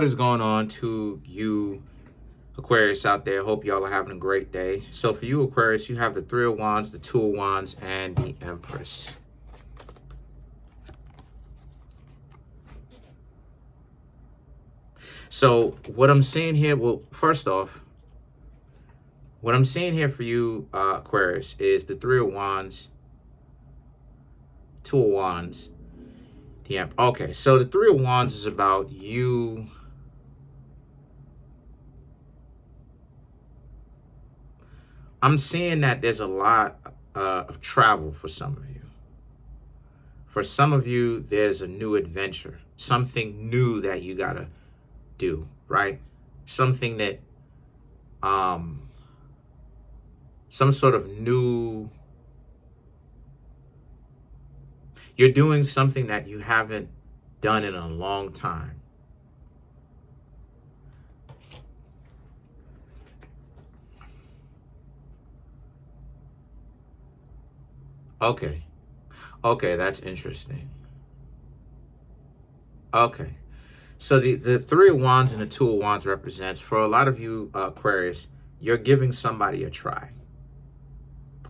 What is going on to you Aquarius out there? Hope y'all are having a great day. So for you Aquarius, you have the Three of Wands, the Two of Wands, and the Empress. So what I'm seeing here, well, first off, what I'm seeing here for you Aquarius is the Three of Wands, Two of Wands, the Empress. Okay, so the Three of Wands is about you. I'm seeing that there's a lot of travel for some of you. For some of you, there's a new adventure, something new that you gotta do, right? Something that, some sort of new, you're doing something that you haven't done in a long time. Okay. Okay, that's interesting. Okay. So the Three of Wands and the Two of Wands represents, for a lot of you Aquarius, you're giving somebody a try.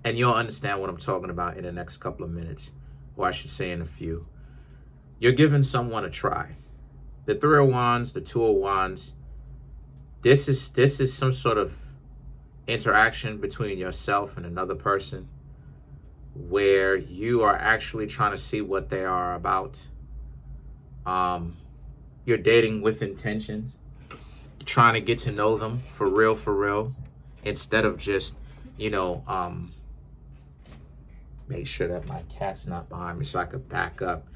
And you'll understand what I'm talking about in the next couple of minutes, or I should say in a few. You're giving someone a try. The Three of Wands, the Two of Wands, this is some sort of interaction between yourself and another person where you are actually trying to see what they are about. You're dating with intentions, trying to get to know them for real, instead of just, make sure that my cat's not behind me so I could back up.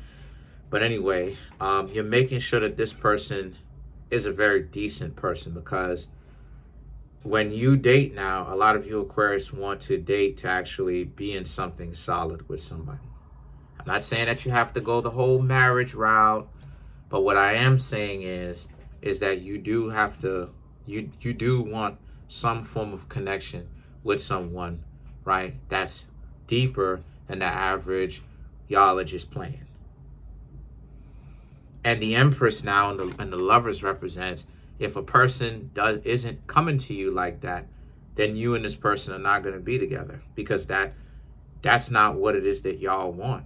But anyway, you're making sure that this person is a very decent person, because when you date now, a lot of you Aquarius want to date to actually be in something solid with somebody. I'm not saying that you have to go the whole marriage route, but what I am saying is that you do have to, you do want some form of connection with someone, right? That's deeper than the average y'all are just playing. And the Empress now and the Lovers represents, if a person isn't coming to you like that, then you and this person are not going to be together, because that's not what it is that y'all want.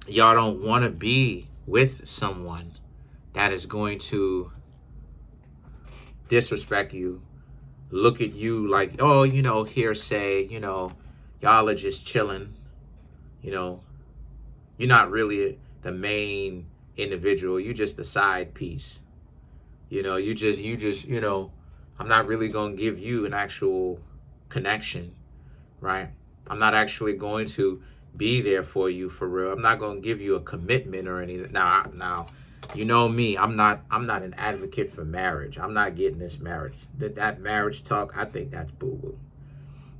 Y'all don't want to be with someone that is going to disrespect you, look at you like, oh, hearsay, y'all are just chilling, you're not really the main individual, you just a side piece. You just, I'm not really going to give you an actual connection, right? I'm not actually going to be there for you for real. I'm not going to give you a commitment or anything. Now, you know me, I'm not an advocate for marriage. I'm not getting this marriage. That marriage talk, I think that's boo-boo.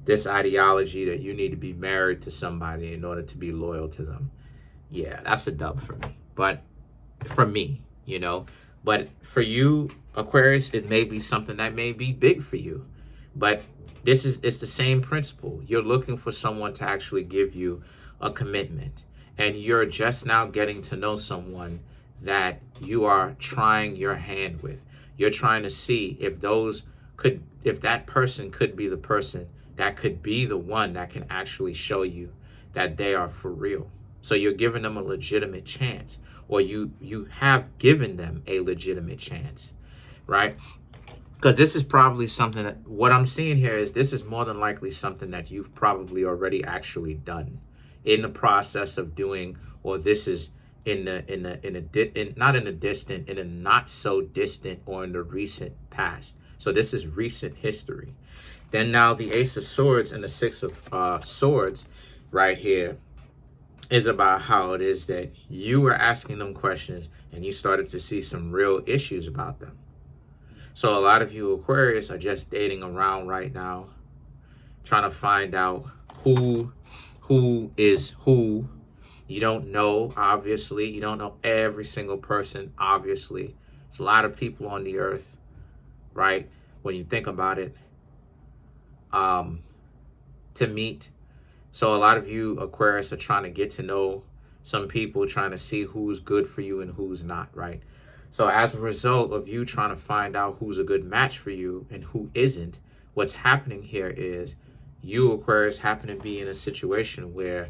This ideology that you need to be married to somebody in order to be loyal to them. Yeah, that's a dub for me. But for me, but for you Aquarius, it may be something that may be big for you. But it's the same principle. You're looking for someone to actually give you a commitment, and you're just now getting to know someone that you are trying your hand with. You're trying to see if that person could be the person that could be the one that can actually show you that they are for real. So you're giving them a legitimate chance, or you have given them a legitimate chance, right? Because this is probably something that, what I'm seeing here is, this is more than likely something that you've probably already actually done, in the process of doing, or this is not in the distant, in a not so distant, or in the recent past. So this is recent history. Then now the Ace of Swords and the Six of Swords right here is about how it is that you were asking them questions and you started to see some real issues about them. So a lot of you Aquarius are just dating around right now, trying to find out who is who. You don't know, obviously. You don't know every single person, obviously. There's a lot of people on the earth, right? When you think about it, to meet. So a lot of you Aquarius are trying to get to know some people, trying to see who's good for you and who's not, right? So as a result of you trying to find out who's a good match for you and who isn't, what's happening here is you, Aquarius, happen to be in a situation where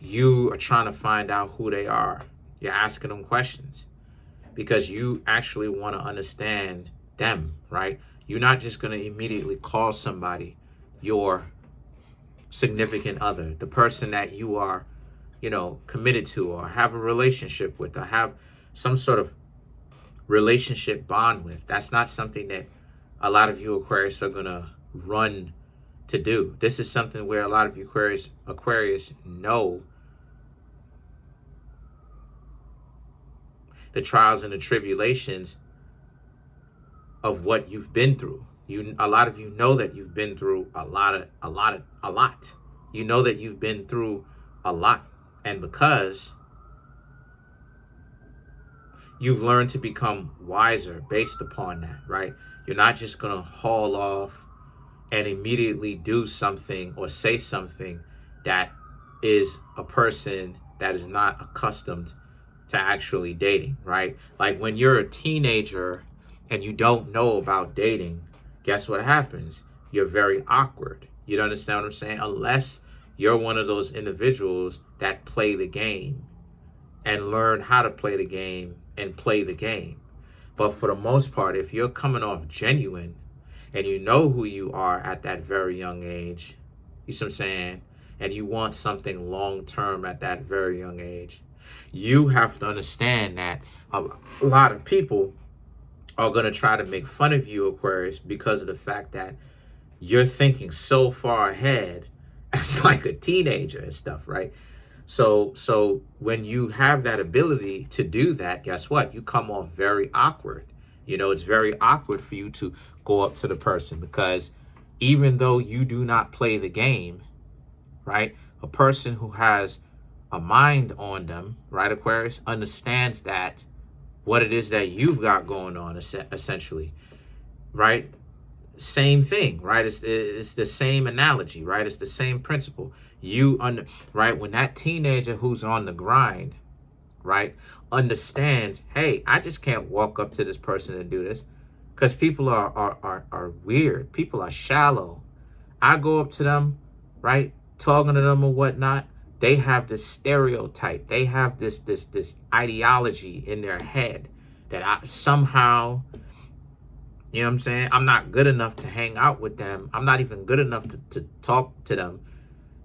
you are trying to find out who they are. You're asking them questions because you actually want to understand them, right? You're not just going to immediately call somebody your significant other, the person that you are, committed to or have a relationship with or have some sort of relationship bond with. That's not something that a lot of you Aquarius are going to run to do. This is something where a lot of you Aquarius know the trials and the tribulations of what you've been through. A lot of you know that you've been through a lot. You know that you've been through a lot. And because you've learned to become wiser based upon that, right? You're not just going to haul off and immediately do something or say something that is a person that is not accustomed to actually dating, right? Like when you're a teenager and you don't know about dating, guess what happens? You're very awkward. You understand what I'm saying? Unless you're one of those individuals that play the game and learn how to play the game and play the game. But for the most part, if you're coming off genuine and you know who you are at that very young age, you see what I'm saying? And you want something long-term at that very young age, you have to understand that a lot of people are going to try to make fun of you, Aquarius, because of the fact that you're thinking so far ahead as like a teenager and stuff, right? So when you have that ability to do that, guess what? You come off very awkward. It's very awkward for you to go up to the person because even though you do not play the game, right? A person who has a mind on them, right, Aquarius, understands that what it is that you've got going on, essentially, right? Same thing, right? It's the same analogy, right? It's the same principle. Right? When that teenager who's on the grind, right, understands, hey, I just can't walk up to this person and do this because people are weird. People are shallow. I go up to them, right, talking to them or whatnot. They have this stereotype. They have this ideology in their head that I somehow, you know what I'm saying? I'm not good enough to hang out with them. I'm not even good enough to talk to them.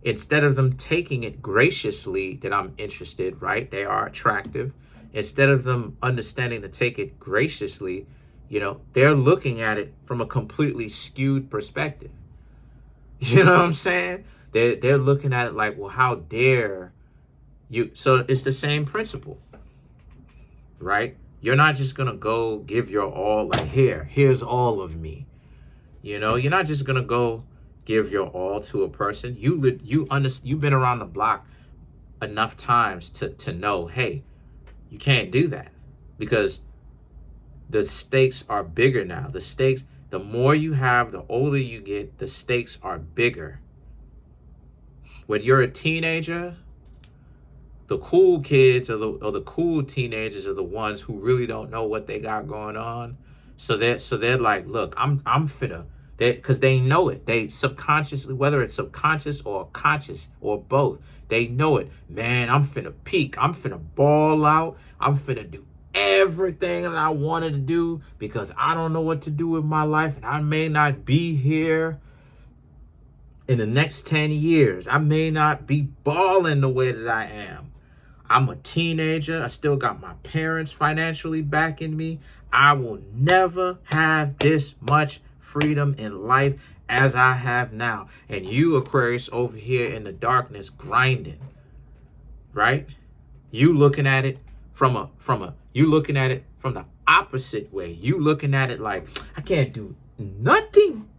Instead of them taking it graciously that I'm interested, right? They are attractive. Instead of them understanding to take it graciously, they're looking at it from a completely skewed perspective. You know what I'm saying? They're looking at it like, well, how dare you? So it's the same principle, right? You're not just going to go give your all, like, here's all of me. You're not just going to go give your all to a person. You've been around the block enough times to know, hey, you can't do that because the stakes are bigger now. The more you have, the older you get, the stakes are bigger. When you're a teenager, the cool kids or the cool teenagers are the ones who really don't know what they got going on. So they're like, look, I'm finna, because they know it. They subconsciously, whether it's subconscious or conscious or both, they know it. Man, I'm finna peak. I'm finna ball out. I'm finna do everything that I wanted to do because I don't know what to do with my life and I may not be here in the next 10 years. I may not be balling the way that I am. I'm a teenager. I still got my parents financially backing me. I will never have this much freedom in life as I have now. And you, Aquarius, over here in the darkness grinding, right? You looking at it from the opposite way. You looking at it like, I can't do nothing.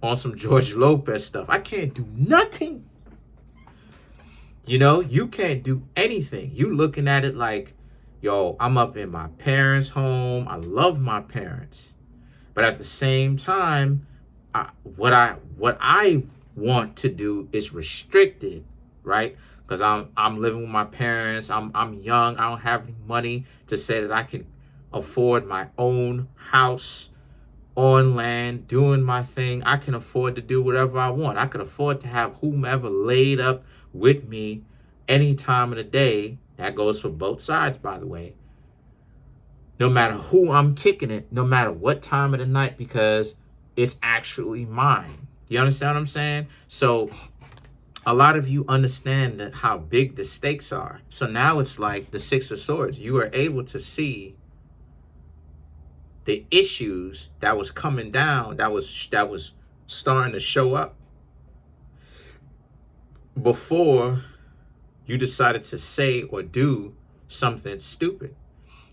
On some George Lopez stuff. I can't do nothing. You can't do anything. You looking at it like, yo, I'm up in my parents' home. I love my parents. But at the same time, what I want to do is restricted, right? Because I'm living with my parents. I'm young. I don't have any money to say that I can afford my own house on land, doing my thing. I can afford to do whatever I want. I can afford to have whomever laid up with me any time of the day. That goes for both sides, by the way. No matter who I'm kicking it, no matter what time of the night, because it's actually mine. You understand what I'm saying? So a lot of you understand that how big the stakes are. So now it's like the Six of Swords. You are able to see the issues that was coming down, that was starting to show up before you decided to say or do something stupid.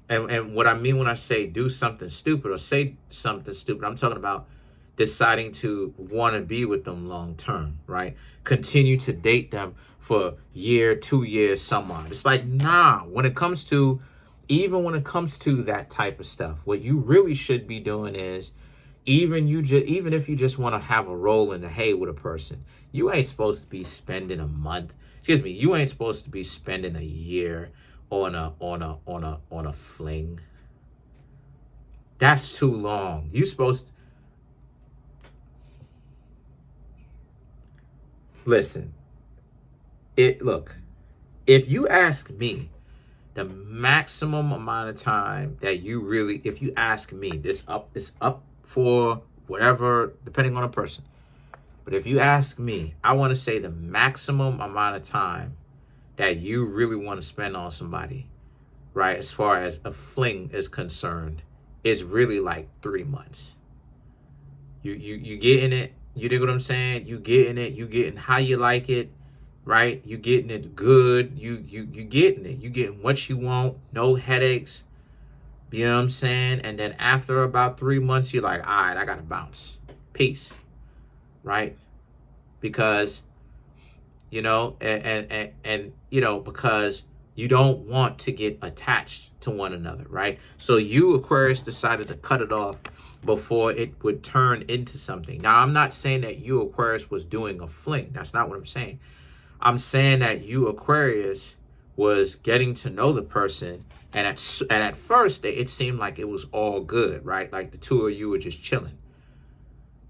And what I mean when I say do something stupid or say something stupid, I'm talking about deciding to want to be with them long term, right? Continue to date them for a year, 2 years, some odd. It's like, nah, even when it comes to that type of stuff, what you really should be doing is, even if you just want to have a roll in the hay with a person, you ain't supposed to be spending a month. Excuse me, you ain't supposed to be spending a year on a fling. That's too long. You supposed to listen. Look, if you ask me, the maximum amount of time that you really, if you ask me, this up for whatever, depending on a person. But if you ask me, I want to say the maximum amount of time that you really want to spend on somebody, right, as far as a fling is concerned, is really like 3 months. You getting it? You dig what I'm saying? You getting it? You getting how you like it, right? You getting it good. You getting it. You getting what you want. No headaches. You know what I'm saying? And then after about 3 months, you're like, all right, I gotta bounce. Peace, right? Because and because you don't want to get attached to one another, right? So you, Aquarius, decided to cut it off before it would turn into something. Now, I'm not saying that you, Aquarius, was doing a fling. That's not what I'm saying. I'm saying that you, Aquarius, was getting to know the person, and at first it seemed like it was all good, right? Like the two of you were just chilling.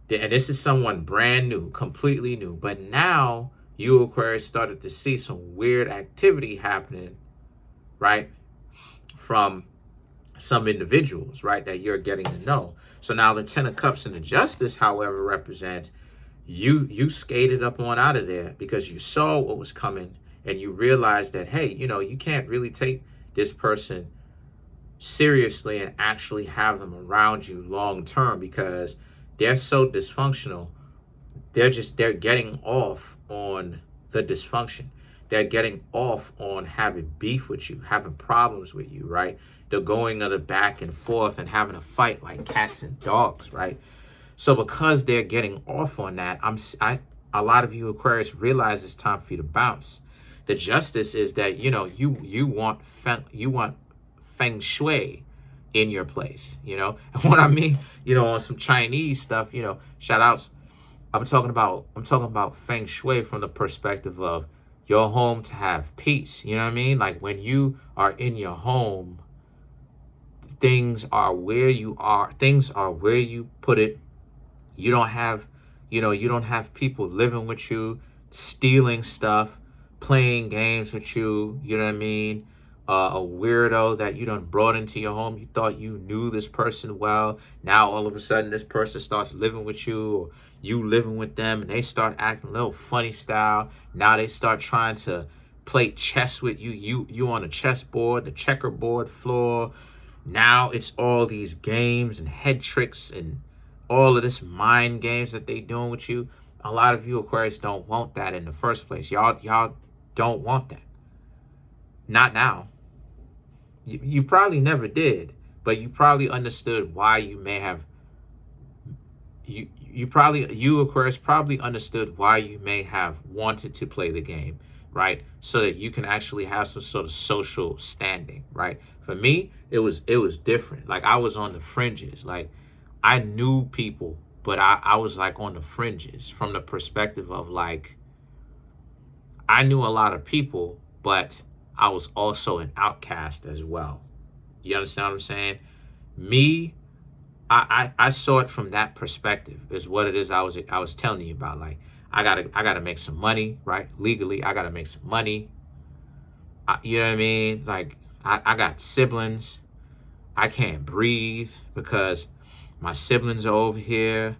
And this is someone brand new, completely new. But now you, Aquarius, started to see some weird activity happening, right, from some individuals, right, that you're getting to know. So now the Ten of Cups and the Justice, however, represents you skated up on out of there because you saw what was coming and you realized that, hey, you can't really take this person seriously and actually have them around you long term because they're so dysfunctional. They're getting off on the dysfunction. They're getting off on having beef with you, having problems with you, right? They're going of the back and forth and having a fight like cats and dogs, right? So because they're getting off on that, a lot of you, Aquarius, realize it's time for you to bounce. The Justice is that you want feng shui in your place, and what I mean, on some Chinese stuff, shout outs. I'm talking about feng shui from the perspective of your home to have peace. You know what I mean? Like when you are in your home, things are where you are. Things are where you put it. You don't have people living with you, stealing stuff, playing games with you. You know what I mean? A weirdo that you done brought into your home. You thought you knew this person well. Now all of a sudden this person starts living with you, or you living with them, and they start acting a little funny style. Now they start trying to play chess with you. You on the chessboard, the checkerboard floor. Now it's all these games and head tricks and all of this mind games that they doing with you. A lot of you, Aquarius, don't want that in the first place. Y'all don't want that. Not now. You probably never did, but you probably understood why you may have. You Aquarius probably understood why you may have wanted to play the game, right? So that you can actually have some sort of social standing, right? For me, it was different. Like I was on the fringes. Like I knew people, but I was like on the fringes from the perspective of like I knew a lot of people, but I was also an outcast as well. You understand what I'm saying? Me, I saw it from that perspective. Is what it is. I was telling you about. Like I gotta make some money, right? Legally, I gotta make some money. You know what I mean? Like I got siblings. I can't breathe because my siblings are over here.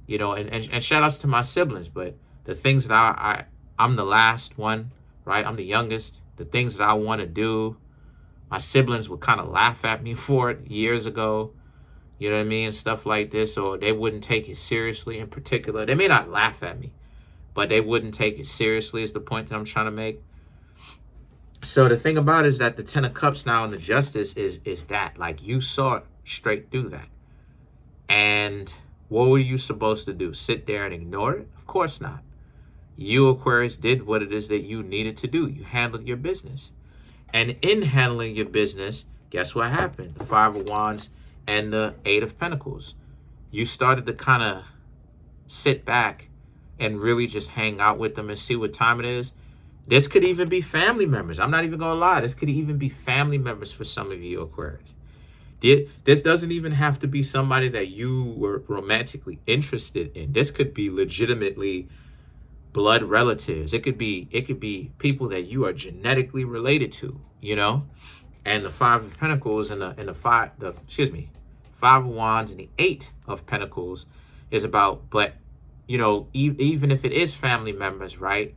You know, and shout outs to my siblings, but the things that I'm the last one, right? I'm the youngest. The things that I want to do, my siblings would kind of laugh at me for it years ago. You know what I mean? Stuff like this, or they wouldn't take it seriously in particular. They may not laugh at me, but they wouldn't take it seriously is the point that I'm trying to make. So the thing about it is that the Ten of Cups now and the Justice is that, like, you saw it straight through that. And what were you supposed to do? Sit there and ignore it? Of course not. You, Aquarius, did what it is that you needed to do. You handled your business. And in handling your business, guess what happened? The Five of Wands and the Eight of Pentacles. You started to kind of sit back and really just hang out with them and see what time it is. This could even be family members. I'm not even going to lie. This could even be family members for some of you, Aquarius. This doesn't even have to be somebody that you were romantically interested in. This could be legitimately blood relatives. It could be people that you are genetically related to, you know? And the Five of Pentacles and the Five of Wands and the Eight of Pentacles is about, but you know, even if it is family members, right?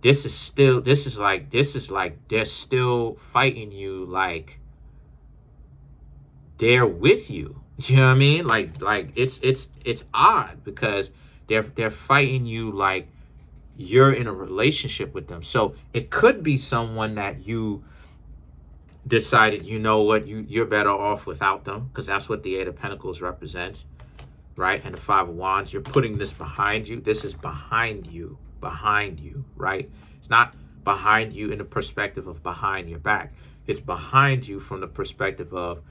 This is like they're still fighting you, like they're with you. You know what I mean? Like it's odd because they're fighting you like you're in a relationship with them. So it could be someone that you decided, you know what, you're better off without them, because that's what the Eight of Pentacles represents, right? And the Five of Wands, you're putting this behind you. This is behind you, right? It's not behind you in the perspective of behind your back. It's behind you from the perspective of,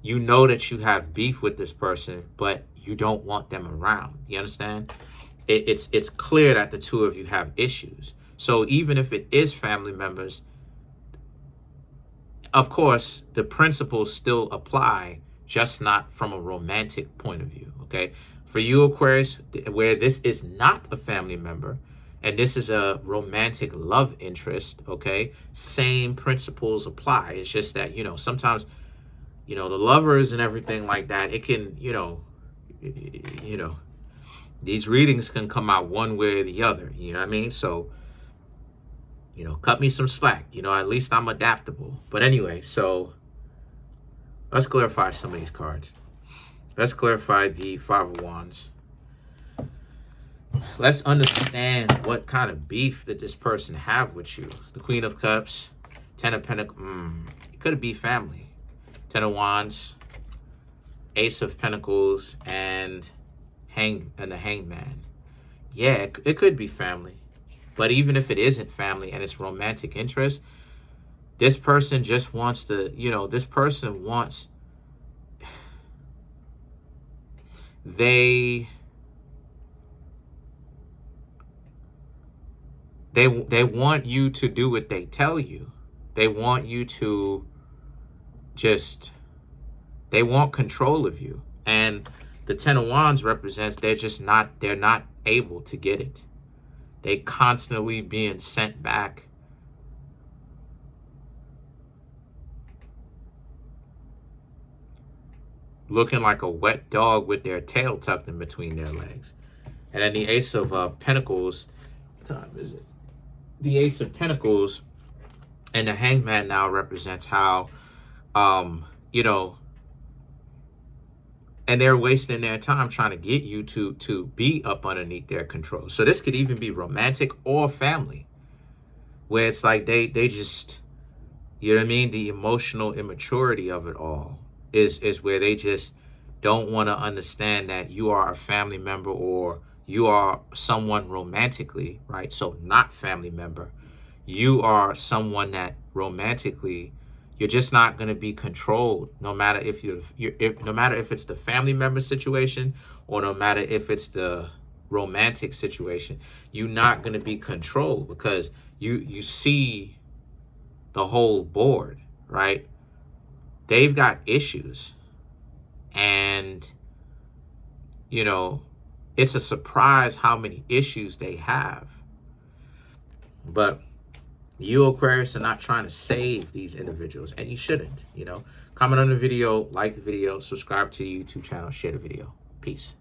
you know that you have beef with this person, but you don't want them around. You understand? It's clear that the two of you have issues. So even if it is family members, of course, the principles still apply, just not from a romantic point of view, okay? For you, Aquarius, where this is not a family member, and this is a romantic love interest, okay? Same principles apply. It's just that, you know, sometimes, you know, the lovers and everything like that, it can, you know, these readings can come out one way or the other, you know what I mean? So, you know, cut me some slack. You know, at least I'm adaptable. But anyway, so let's clarify some of these cards. Let's clarify the Five of Wands. Let's understand what kind of beef that this person have with you. The Queen of Cups, Ten of Pentacles. It could be family. Ten of Wands, Ace of Pentacles, and the Hangman. Yeah, it could be family. But even if it isn't family and it's romantic interest, this person just wants to, you know, this person wants, they want you to do what they tell you. They want you to just, they want control of you. And the Ten of Wands represents they're not able to get it. They constantly being sent back. Looking like a wet dog with their tail tucked in between their legs. And then the Ace of Pentacles, what time is it? The Ace of Pentacles and the Hangman now represents how, you know, and they're wasting their time trying to get you to be up underneath their control. So this could even be romantic or family, where it's like they just, you know what I mean? The emotional immaturity of it all is where they just don't want to understand that you are a family member or you are someone romantically, right? So not family member. You are someone that romantically, you're just not going to be controlled, no matter if no matter if it's the family member situation or no matter if it's the romantic situation. You're not going to be controlled because you see the whole board, right? They've got issues. And, you know, it's a surprise how many issues they have. But you, Aquarius, are not trying to save these individuals, and you shouldn't. You know, comment on the video, like the video, subscribe to the YouTube channel, share the video. Peace.